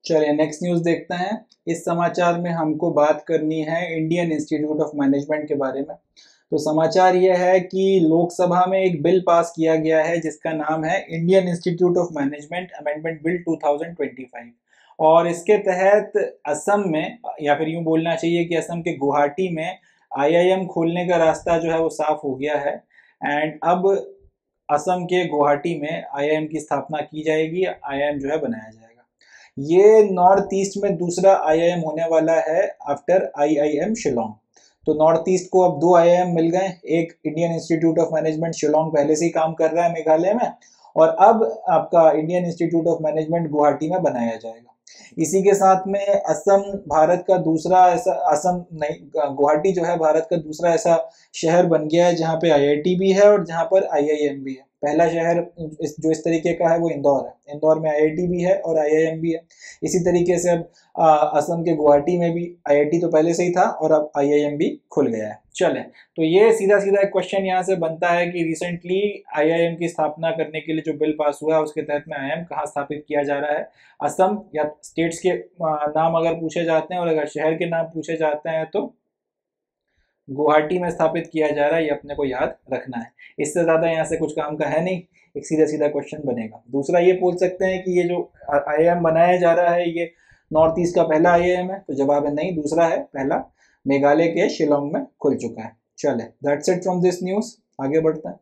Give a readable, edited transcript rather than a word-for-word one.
चलिए next news देखते हैं। इस समाचार में हमको बात करनी है इंडियन इंस्टीट्यूट ऑफ मैनेजमेंट के बारे में। तो समाचार ये है कि लोकसभा में एक बिल पास किया गया है जिसका नाम है Indian institute of management amendment bill 2025 और इसके तहत असम में, या फिर यूँ बोलना चाहिए कि असम के गुवाहाटी में आईआईएम खोलने का रास्ता जो है वो साफ हो गया है। एंड अब असम के गुवाहाटी में आईआईएम की स्थापना की जाएगी, आईआईएम जो है बनाया जाएगा। ये नॉर्थ ईस्ट में दूसरा आईआईएम होने वाला है आफ्टर आईआईएम शिलोंग। तो नॉर्थ ईस्ट को अब दो आईआईएम मिल गए। एक Indian institute of management Shillong पहले से ही काम कर रहा है मेघालय में, और अब आपका Indian institute of management Guwahati में बनाया जाएगा। इसी के साथ में असम भारत का दूसरा ऐसा, असम नहीं, गुवाहाटी जो है भारत का दूसरा ऐसा शहर बन गया है जहाँ पे आईआईटी भी है और जहाँ पर आईआईएम भी है। पहला शहर जो इस तरीके का है वो इंदौर है। इंदौर में आईआईटी भी है और आईआईएम भी है। इसी तरीके से अब असम के गुवाहाटी में भी आईआईटी तो पहले से ही था और अब आईआईएम भी खुल गया है। चले, तो ये सीधा सीधा एक क्वेश्चन यहाँ से बनता है कि रिसेंटली आईआईएम की स्थापना करने के लिए जो बिल पास हुआ है उसके तहत में आईआईएम कहाँ स्थापित किया जा रहा है। असम या स्टेट्स के नाम अगर पूछे जाते हैं और अगर शहर के नाम पूछे जाते हैं तो गुवाहाटी में स्थापित किया जा रहा है। ये अपने को याद रखना है। इससे ज़्यादा यहाँ से कुछ काम का है नहीं, एक सीधा सीधा क्वेश्चन बनेगा। दूसरा ये पूछ सकते हैं कि ये जो आईआईएम बनाया जा रहा है ये नॉर्थ ईस्ट का पहला आईआईएम है, तो जवाब है नहीं, दूसरा है, पहला मेघालय के शिलोंग में खुल चुका है। चले, that's it from this news, आगे बढ़ते हैं।